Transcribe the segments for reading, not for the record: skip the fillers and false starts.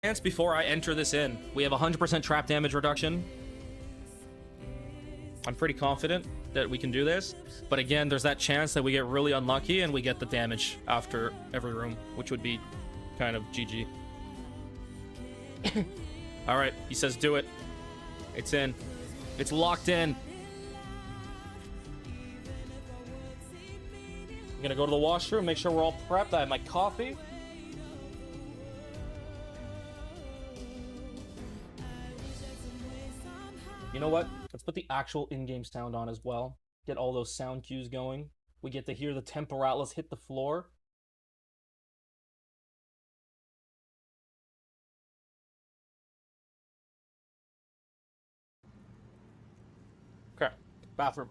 chance before I enter this in. We have 100% trap damage reduction. I'm pretty confident that we can do this. But again, there's that chance that we get really unlucky and we get the damage after every room, which would be kind of GG. All right, he says do it. It's in. It's locked in. I'm gonna go to the washroom, make sure we're all prepped. I have my coffee. You know what? Let's put the actual in-game sound on as well. Get all those sound cues going. We get to hear the temporalis hit the floor. Okay, bathroom.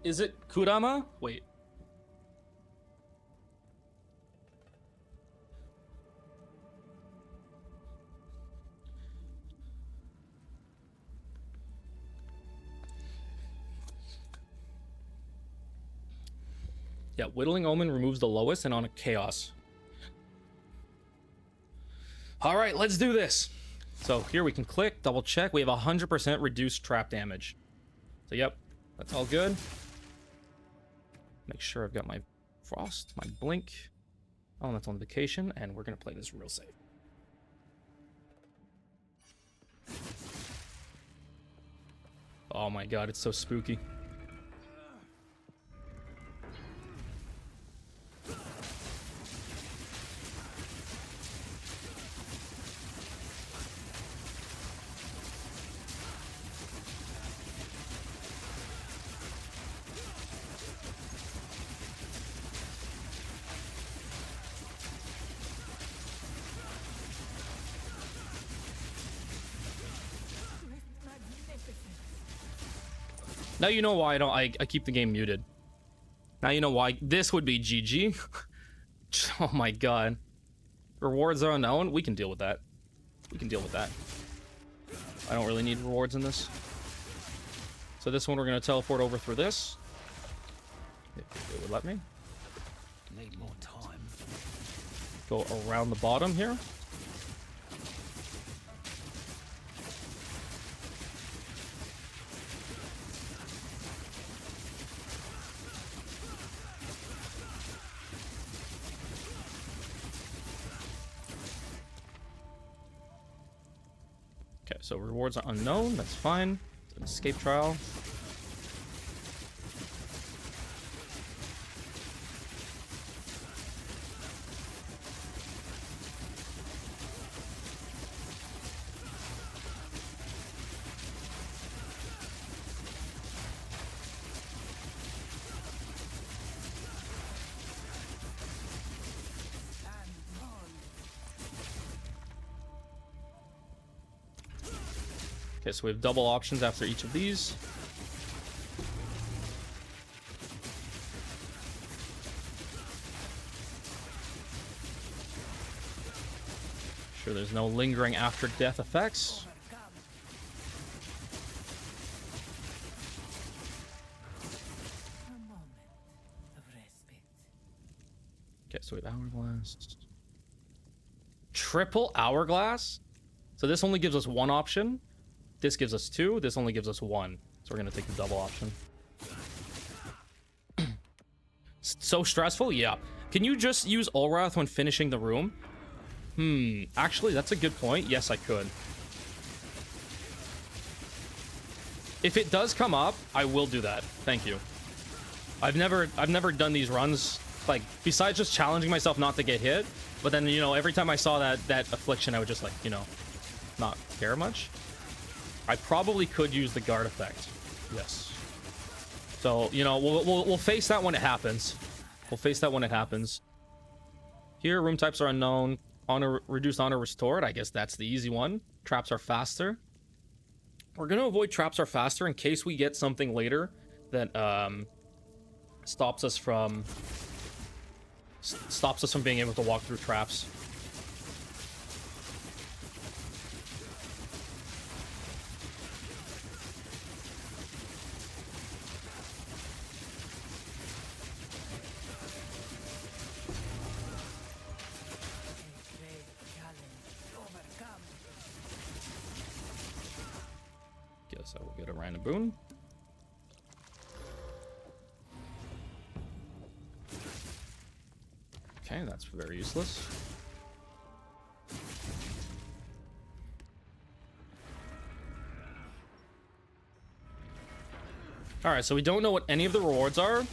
Is it Kurama? Wait. Yeah, Whittling Omen removes the lowest and on a chaos. All right, let's do this. So here we can click, double check. We have 100% reduced trap damage. So yep, that's all good. Make sure I've got my frost, my blink. Oh, that's on vacation, and we're gonna play this real safe. Oh my god, it's so spooky. Now you know why I keep the game muted. Now you know why this would be GG. Oh my god. Rewards are unknown. We can deal with that. We can deal with that. I don't really need rewards in this. So this one we're gonna teleport over through this. If it would let me. Need more time. Go around the bottom here. Okay, so rewards are unknown. That's fine. It's an escape trial. Okay, so we have double options after each of these. Sure, there's no lingering after death effects. Okay, so we have hourglass. Triple hourglass? So this only gives us one option. This gives us two. This only gives us one. So we're going to take the double option. so stressful. Yeah. Can you just use Ulrath when finishing the room? Actually, that's a good point. Yes, I could. If it does come up, I will do that. Thank you. I've never done these runs, like, besides just challenging myself not to get hit, but then, you know, every time I saw that affliction, I would just, like, you know, not care much. I probably could use the guard effect. Yes. So, you know, we'll face that when it happens. We'll face that when it happens. Here, room types are unknown. Honor, reduced honor restored. I guess that's the easy one. Traps are faster. We're gonna avoid traps are faster in case we get something later that stops us from being able to walk through traps. Guess I will get a random boon. Okay, that's very useless. All right, so we don't know what any of the rewards are.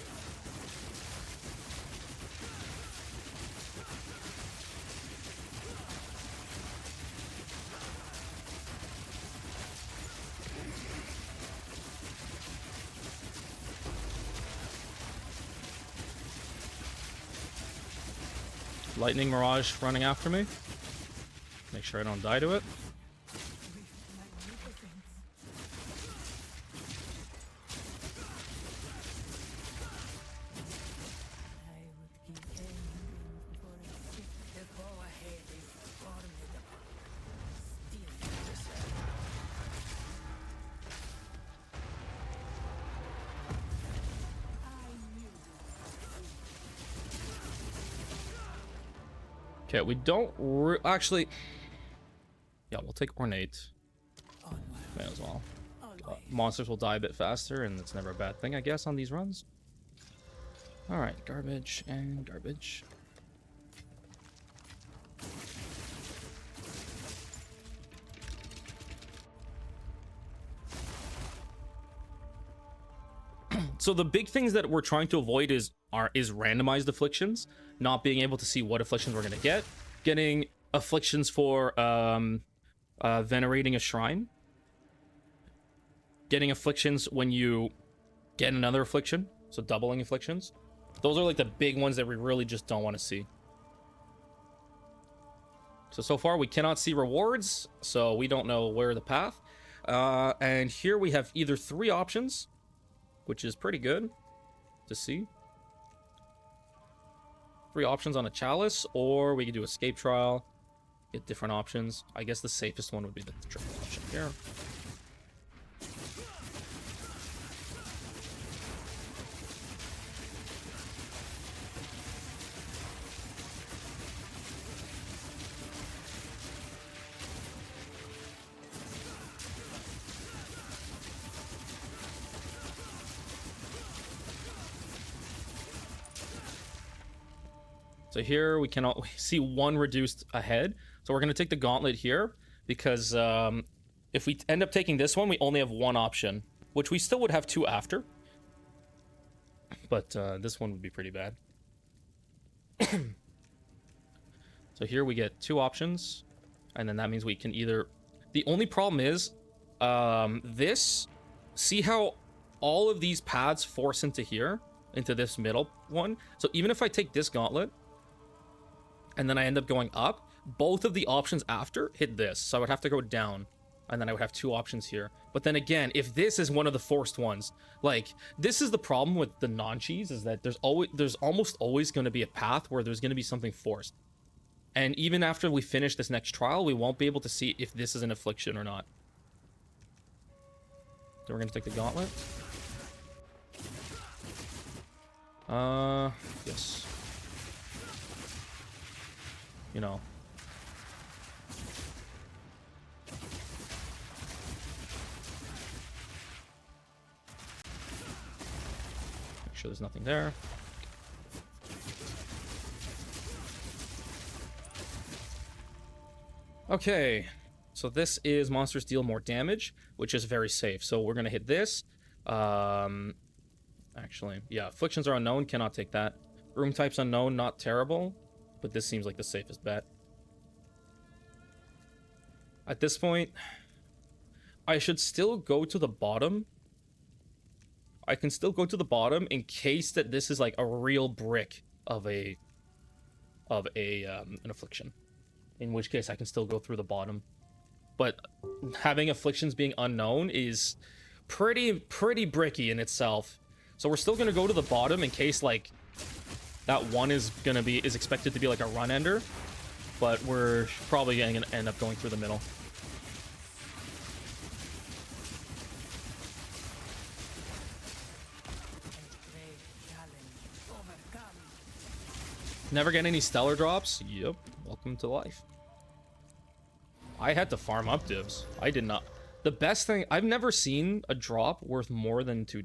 Lightning Mirage running after me. Make sure I don't die to it. Okay, we don't actually. Yeah, we'll take Ornate. May as well. Monsters will die a bit faster, and it's never a bad thing, I guess, on these runs. All right, garbage and garbage. So the big things that we're trying to avoid is randomized afflictions, not being able to see what afflictions we're gonna get, getting afflictions for venerating a shrine, getting afflictions when you get another affliction, so doubling afflictions. Those are like the big ones that we really just don't want to see. So far we cannot see rewards, so we don't know where the path. And here we have either 3 options, which is pretty good to see. 3 options on a chalice, or we could do escape trial, get different options. I guess the safest one would be the triple option here. So here we cannot see 1 reduced ahead. So we're going to take the gauntlet here because if we end up taking this one, we only have 1 option, which we still would have 2 after. But this one would be pretty bad. So here we get 2 options, and then that means we can either... The only problem is this... See how all of these paths force into here, into this middle one? So even if I take this gauntlet, and then I end up going up, both of the options after hit this. So I would have to go down, and then I would have 2 options here. But then again, if this is one of the forced ones, like, this is the problem with the non-cheese, is that there's almost always going to be a path where there's going to be something forced. And even after we finish this next trial, we won't be able to see if this is an affliction or not. So we're going to take the gauntlet. Yes. You know. Make sure there's nothing there. Okay, so this is monsters deal more damage, which is very safe. So we're gonna hit this. Actually, yeah, afflictions are unknown, cannot take that. Room types unknown, not terrible, but this seems like the safest bet. At this point, I should still go to the bottom. I can still go to the bottom in case that this is like a real brick of an affliction. In which case I can still go through the bottom. But having afflictions being unknown is pretty bricky in itself. So we're still gonna go to the bottom in case like that one is expected to be like a run ender, but we're probably gonna end up going through the middle. Never get any stellar drops? Yep. Welcome to life. I had to farm up dibs. I did not. The best thing, I've never seen a drop worth more than two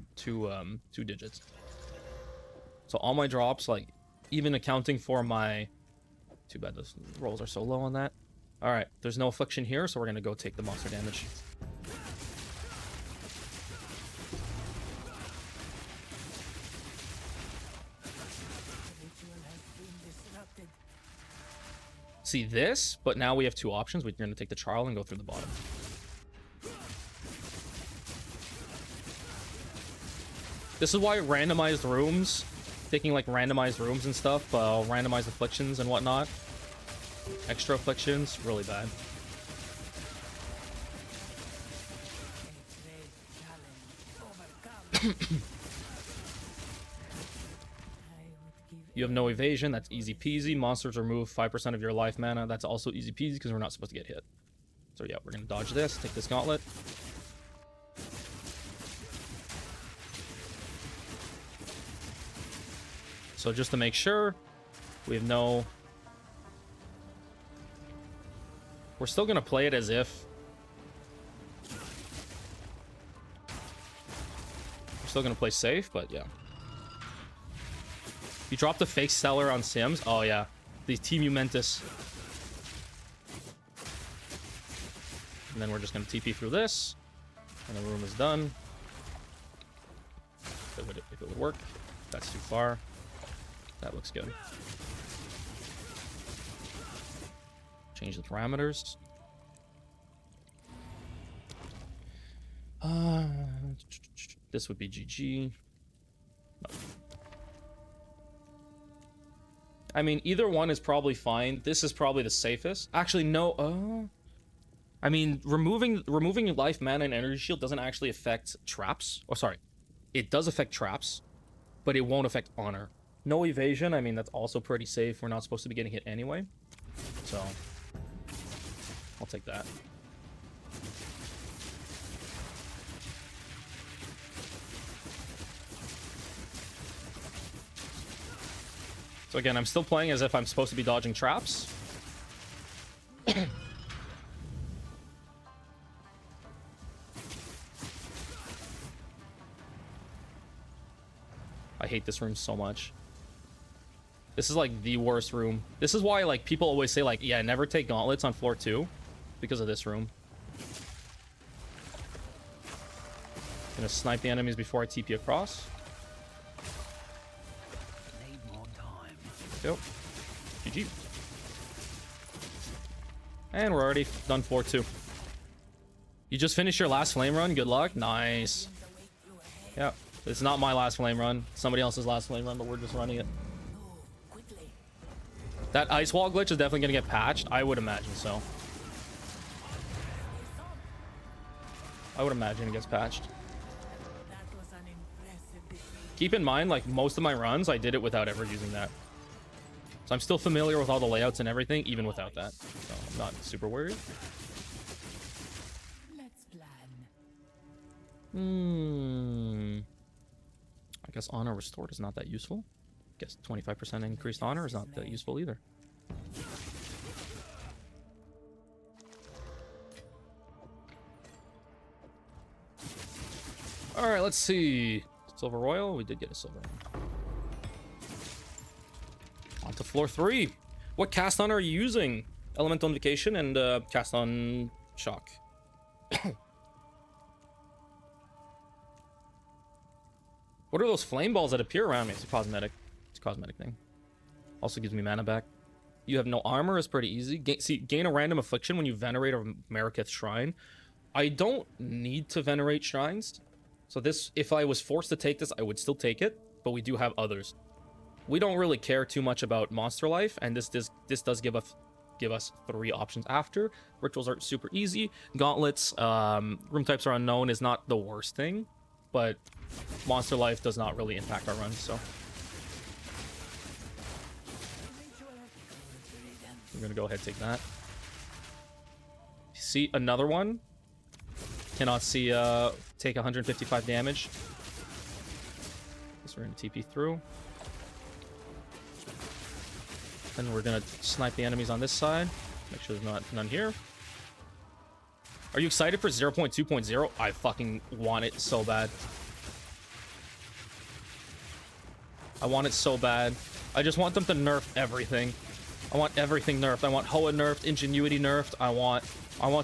digits. So all my drops, like, even accounting for my... Too bad those rolls are so low on that. Alright, there's no affliction here, so we're gonna go take the monster damage. See this, but now we have two options. We're gonna take the Charl and go through the bottom. This is why randomized rooms, taking like randomized rooms and stuff, randomized afflictions and whatnot, extra afflictions, really bad. You have no evasion, that's easy peasy. Monsters remove 5% of your life mana, that's also easy peasy because we're not supposed to get hit. So yeah, we're gonna dodge this, take this gauntlet. So just to make sure, we have no... We're still gonna play it as if... We're still gonna play safe, but yeah. You dropped a fake seller on Sims? Oh yeah, the Team Umentus. And then we're just gonna TP through this, and the room is done. If it would work. That's too far. That looks good. Change the parameters. This would be GG. No. I mean, either one is probably fine. This is probably the safest. Actually, no. I mean, removing your life, mana, and energy shield doesn't actually affect traps. Oh, sorry. It does affect traps, but it won't affect honor. No evasion. I mean, that's also pretty safe. We're not supposed to be getting hit anyway. So, I'll take that. So again, I'm still playing as if I'm supposed to be dodging traps. I hate this room so much. This is like the worst room. This is why like people always say like, yeah, never take gauntlets on floor 2 because of this room. Gonna snipe the enemies before I TP across. Need more time. Yep. GG. And we're already done floor 2. You just finished your last flame run. Good luck. Nice. Yeah. It's not my last flame run. Somebody else's last flame run, but we're just running it. That ice wall glitch is definitely going to get patched. I would imagine so. I would imagine it gets patched. Keep in mind, like, most of my runs, I did it without ever using that. So I'm still familiar with all the layouts and everything, even without that. So I'm not super worried. Let's plan. I guess honor restored is not that useful. I guess 25% increased honor is not that useful either. All right, let's see. Silver Royal, we did get a silver. On to floor 3. What cast honor are you using? Elemental Invocation and cast on Shock. What are those flame balls that appear around me? It's a cosmetic. It's a cosmetic thing. Also gives me mana back. You have no armor is pretty easy. Gain a random affliction when you venerate a Mariketh shrine. I don't need to venerate shrines. So this, if I was forced to take this, I would still take it. But we do have others. We don't really care too much about monster life, and this does give us 3 options after. Rituals are super easy. Gauntlets, room types are unknown is not the worst thing, but monster life does not really impact our runs, so we're gonna go ahead and take that. See another one. Cannot see take 155 damage. So we're gonna TP through. Then we're gonna snipe the enemies on this side. Make sure there's none here. Are you excited for 0.2.0? I fucking want it so bad. I want it so bad. I just want them to nerf everything. I want everything nerfed. I want Hoa nerfed, Ingenuity nerfed. I want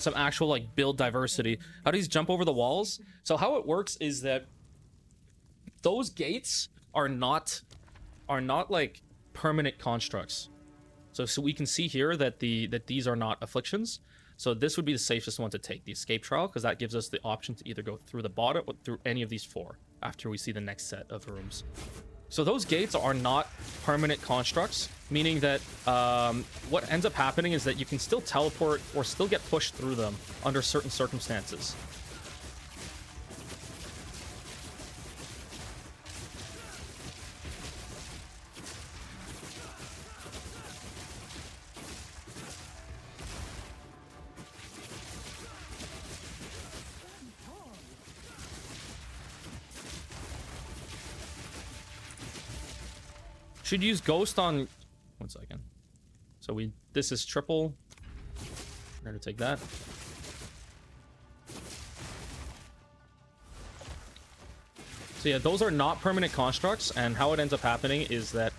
some actual like build diversity. How do these jump over the walls? So how it works is that those gates are not like permanent constructs. So we can see here that these are not afflictions. So this would be the safest one to take, the escape trial, because that gives us the option to either go through the bottom or through any of these 4 after we see the next set of rooms. So those gates are not permanent constructs, meaning that what ends up happening is that you can still teleport or still get pushed through them under certain circumstances. Should use Ghost on... 1 second. So this is triple. We're gonna take that. So yeah, those are not permanent constructs, and how it ends up happening is that...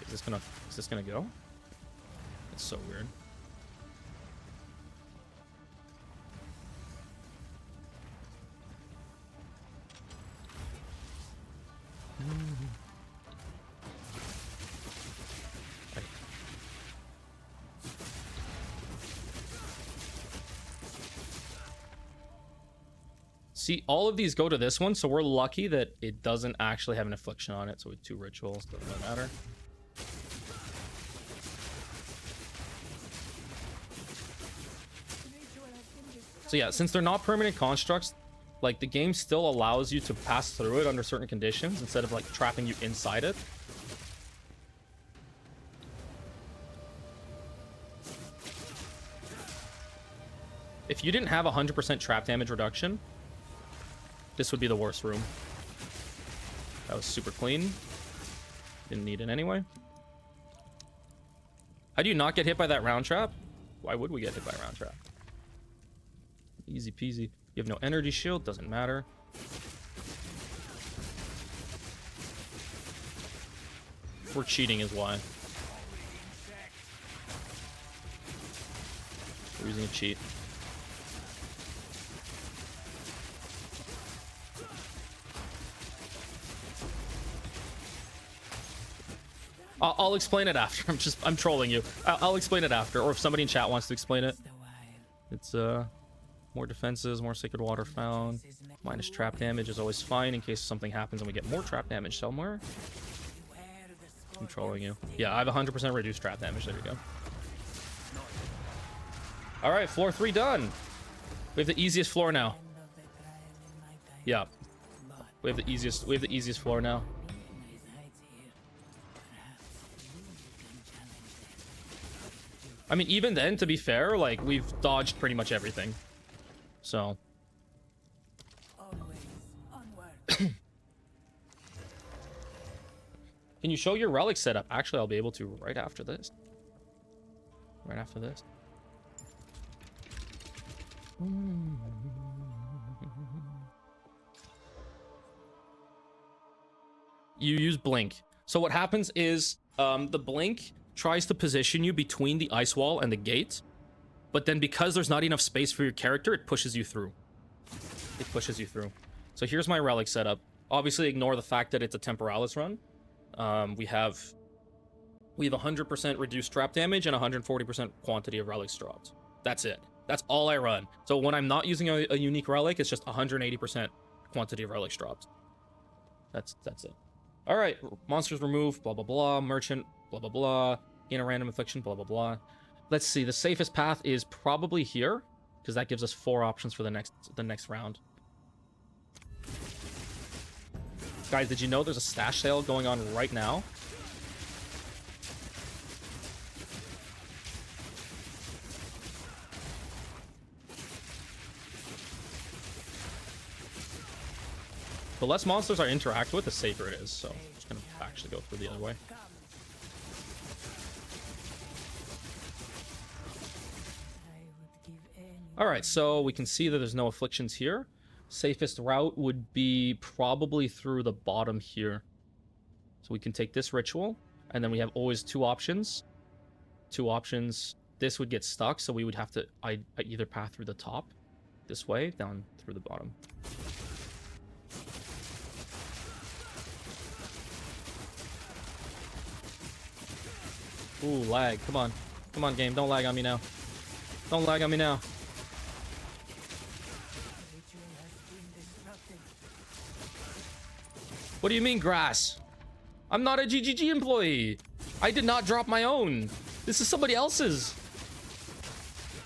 Is this gonna go? It's so weird. See, all of these go to this one, so we're lucky that it doesn't actually have an affliction on it. So with 2 rituals, doesn't really matter. So yeah, since they're not permanent constructs, like the game still allows you to pass through it under certain conditions instead of like trapping you inside it. If you didn't have 100% trap damage reduction, this would be the worst room. That was super clean. Didn't need it anyway. How do you not get hit by that round trap? Why would we get hit by a round trap? Easy peasy. You have no energy shield, doesn't matter. We're cheating is why. We're using a cheat. I'll explain it after. I'm trolling you. I'll explain it after, or if somebody in chat wants to explain it. It's more defenses, more sacred water found. Minus trap damage is always fine in case something happens and we get more trap damage somewhere. I'm trolling you. Yeah, I have 100% reduced trap damage. There we go. All right, floor 3 done. We have the easiest floor now. Yeah, we have the easiest floor now. I mean, even then, to be fair, like, we've dodged pretty much everything. So. Can you show your relic setup? Actually, I'll be able to right after this. Right after this. You use blink. So what happens is, the blink tries to position you between the ice wall and the gate, but then because there's not enough space for your character, it pushes you through. It pushes you through. So here's my relic setup. Obviously, ignore the fact that it's a Temporalis run. We have 100% reduced trap damage and 140% quantity of relics dropped. That's it. That's all I run. So when I'm not using a unique relic, it's just 180% quantity of relics dropped. That's it. All right, monsters removed, blah, blah, blah. Merchant, blah, blah, blah. Gain a random affliction, blah, blah, blah. Let's see. The safest path is probably here, because that gives us 4 options for the next round. Guys, did you know there's a stash sale going on right now? The less monsters I interact with, the safer it is. So I'm just gonna actually go through the other way. All right, so we can see that there's no afflictions here. Safest route would be probably through the bottom here. So we can take this ritual, and then we have always 2 options. 2 options. This would get stuck, so we would have to either path through the top, this way, down through the bottom. Ooh, lag. Come on. Come on, game. Don't lag on me now. Don't lag on me now. What do you mean, grass? I'm not a GGG employee. I did not drop my own. This is somebody else's.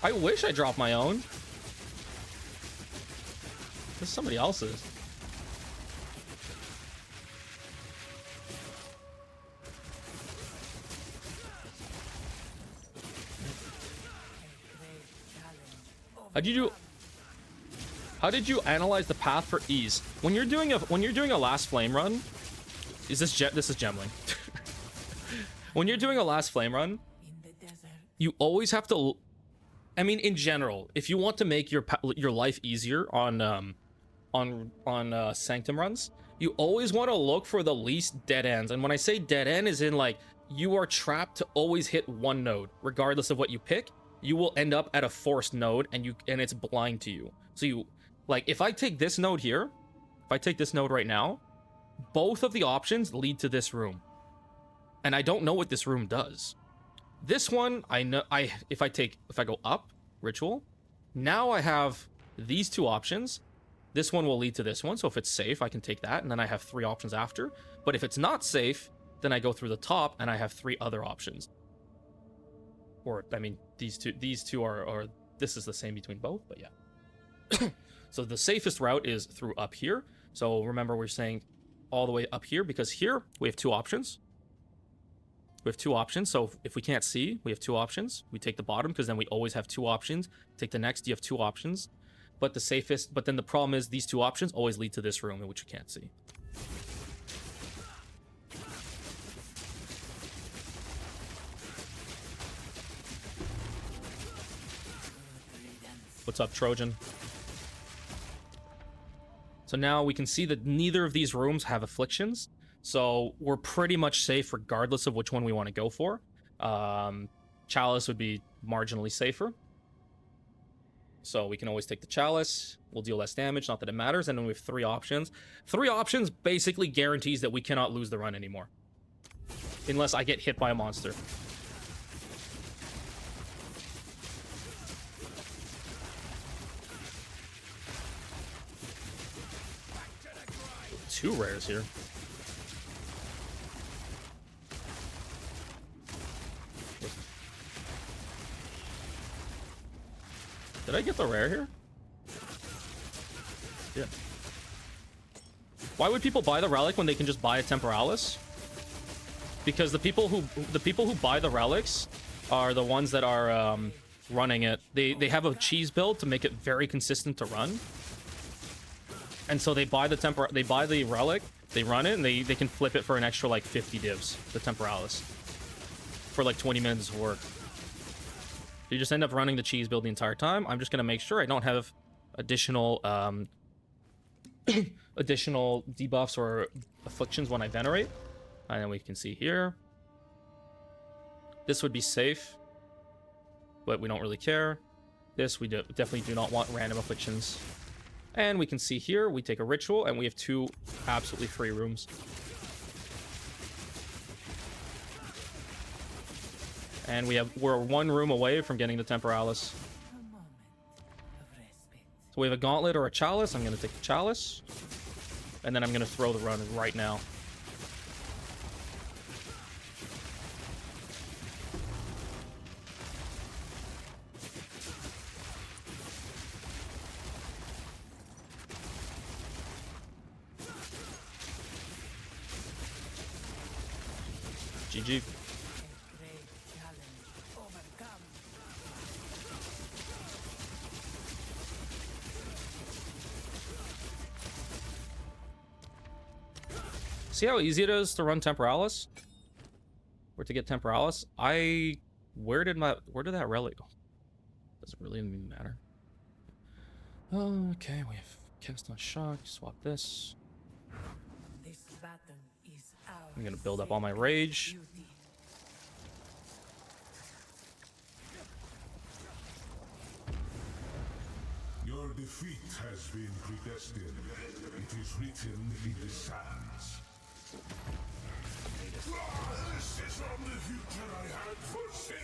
I wish I dropped my own. This is somebody else's. How did you analyze the path for ease? When you're doing a last flame run, this is Gemling. When you're doing a last flame run, you always have to, I mean, in general, if you want to make your life easier on Sanctum runs, you always want to look for the least dead ends. And when I say dead end, is in like you are trapped to always hit one node, regardless of what you pick. You will end up at a forced node, and it's blind to you. So you, like, if I take this node here, if I take this node right now, both of the options lead to this room, and I don't know what this room does. This one, I know. If I go up, ritual, now I have these 2 options. This one will lead to this one, so if it's safe, I can take that, and then I have 3 options after. But if it's not safe, then I go through the top, and I have 3 other options. Or, I mean, these two are this is the same between both, but yeah. So the safest route is through up here. So remember, we're saying all the way up here, because here we have 2 options. We have 2 options, so if we can't see, we have 2 options. We take the bottom, because then we always have 2 options. Take the next, you have 2 options. But then the problem is these 2 options always lead to this room, in which you can't see. What's up, Trojan? So now we can see that neither of these rooms have afflictions. So we're pretty much safe regardless of which one we want to go for. Chalice would be marginally safer. So we can always take the Chalice. We'll deal less damage, not that it matters. And then we have 3 options. 3 options basically guarantees that we cannot lose the run anymore. Unless I get hit by a monster. Two rares here. Did I get the rare here? Yeah. Why would people buy the relic when they can just buy a Temporalis? Because the people who buy the relics are the ones that are running it. They have a cheese build to make it very consistent to run. And so they buy the relic, they run it, and they can flip it for an extra like 50 divs, the Temporalis, for like 20 minutes of work. You just end up running the cheese build the entire time. I'm just gonna make sure I don't have additional additional debuffs or afflictions when I venerate. And then we can see here. This would be safe, but we don't really care. This, we definitely do not want random afflictions. And we can see here, we take a ritual, and we have 2 absolutely free rooms. And we're 1 room away from getting the Temporalis. So we have a gauntlet or a chalice. I'm going to take the chalice. And then I'm going to throw the run right now. GG. See how easy it is to run Temporalis? Or to get Temporalis? Where did that relic go? Doesn't really even matter. Okay, we have cast on shock, swap this. I'm gonna build up all my rage. Your defeat has been predestined. It is written in the sands. This is not the future I had foreseen.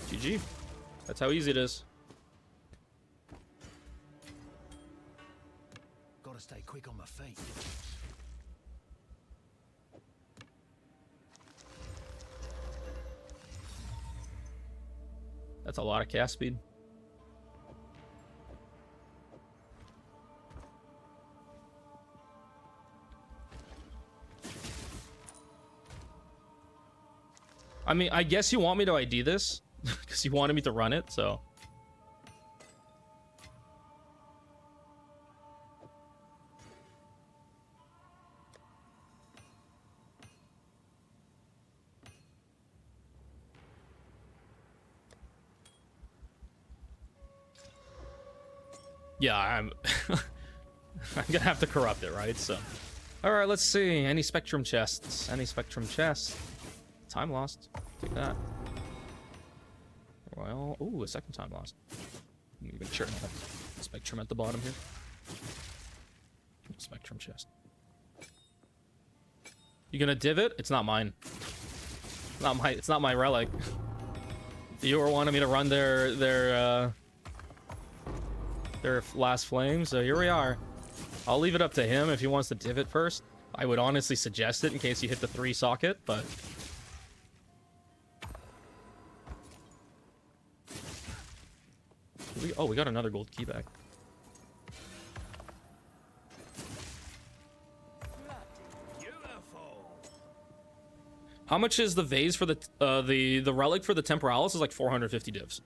GG. That's how easy it is. Gotta stay quick on my feet. That's a lot of cast speed. I mean, I guess you want me to ID this because you wanted me to run it, so. Yeah, I'm gonna have to corrupt it, right? So, all right, let's see. Any spectrum chests? Any spectrum chests? Time lost. Take that. Well, ooh, a second time lost. Let me make sure I have spectrum at the bottom here. Spectrum chest. You gonna div it? It's not mine. It's not my relic. Viewer wanted me to run their last flame, so here we are. I'll leave it up to him if he wants to div it first. I would honestly suggest it in case you hit the 3 socket, but we got another gold key back. How much is the vase for the relic for the Temporalis? Is like 450 divs.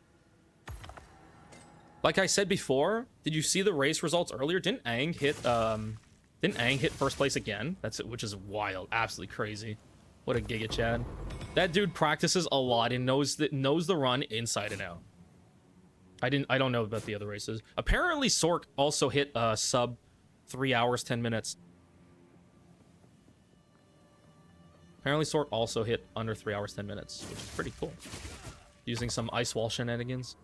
Like I said before, did you see the race results earlier? Didn't Aang hit first place again? Which is wild, absolutely crazy. What a giga Chad. That dude practices a lot and knows the run inside and out. I don't know about the other races. Apparently Sork also hit sub 3 hours 10 minutes. Apparently Sork also hit under 3 hours 10 minutes, which is pretty cool. Using some ice wall shenanigans.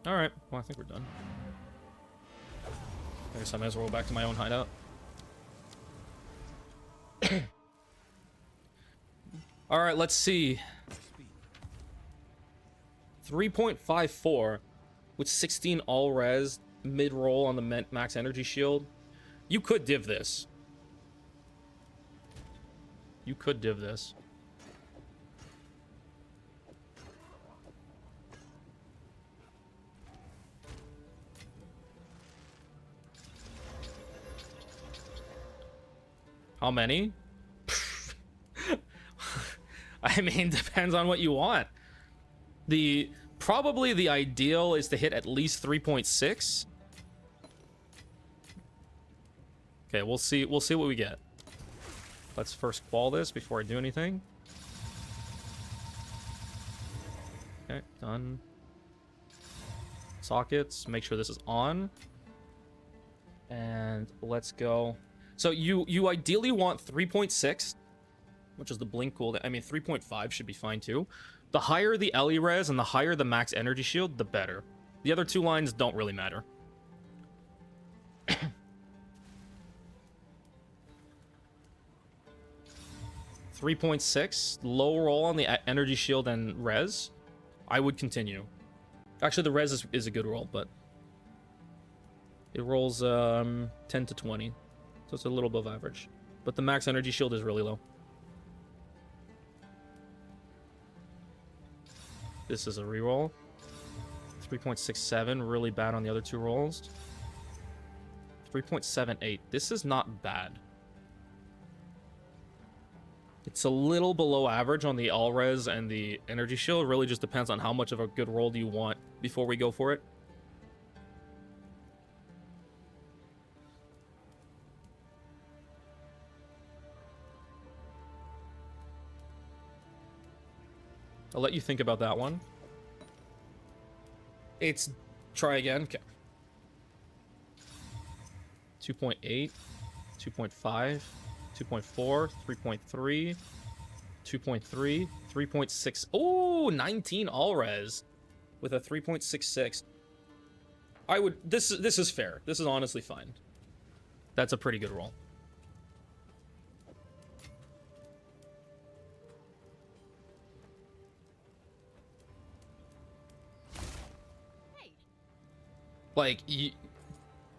Alright, well I think we're done. I guess I might as well go back to my own hideout. Alright, let's see. 3.54 with 16 all res, mid roll on the max energy shield. You could div this. You could div this. How many? I mean, depends on what you want. Probably the ideal is to hit at least 3.6. Okay, we'll see what we get. Let's first qual this before I do anything. Okay, done. Sockets, make sure this is on. And let's go. So you ideally want 3.6, which is the blink cooldown. I mean, 3.5 should be fine too. The higher the LE res and the higher the max energy shield, the better. The other two lines don't really matter. 3.6, low roll on the energy shield and res. I would continue. Actually, the res is a good roll, but it rolls 10 to 20, so it's a little above average. But the max energy shield is really low. This is a reroll. 3.67, really bad on the other two rolls. 3.78. This is not bad. It's a little below average on the all res and the energy shield. It really just depends on how much of a good roll do you want before we go for it. I'll let you think about that one. It's try again. Okay. 2.8, 2.5, 2.4, 3.3, 2.3, 3.6. Oh, 19 all res with a 3.66. I would. This is fair. This is honestly fine. That's a pretty good roll. Like,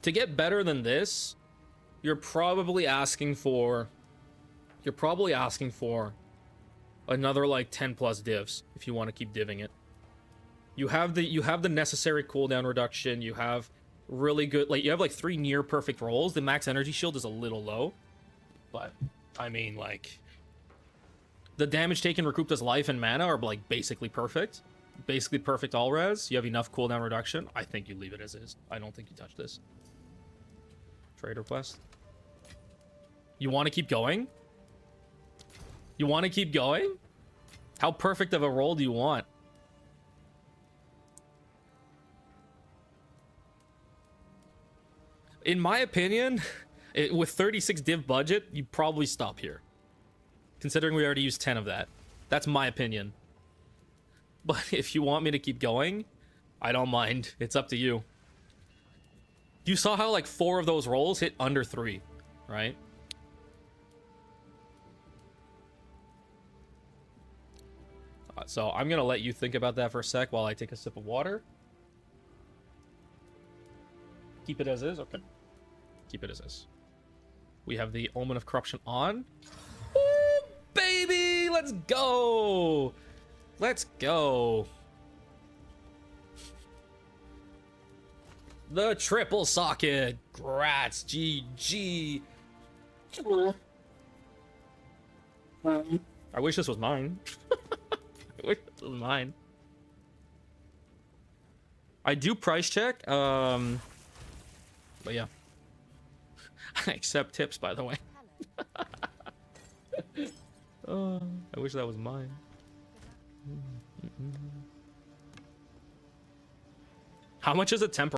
to get better than this, you're probably asking for another like 10 plus divs if you want to keep divving it. You have the necessary cooldown reduction. You have really good, like, you have like 3 near perfect rolls. The max energy shield is a little low, but I mean, like, the damage taken recouped as life and mana are like basically perfect. Basically perfect all res. You have enough cooldown reduction. I think you leave it as is. I don't think you touch this. Trade request. You want to keep going? You want to keep going? How perfect of a roll do you want? In my opinion, with 36 div budget, you probably stop here. Considering we already used 10 of that. That's my opinion. But if you want me to keep going, I don't mind. It's up to you. You saw how like 4 of those rolls hit under 3, right? So I'm gonna let you think about that for a sec while I take a sip of water. Keep it as is? Okay. Keep it as is. We have the Omen of Corruption on. Ooh, baby! Let's go! Let's go. The triple socket. Grats. GG. I wish this was mine. I wish this was mine. I do price check. But yeah. I accept tips, by the way. I wish that was mine. How much is a temper?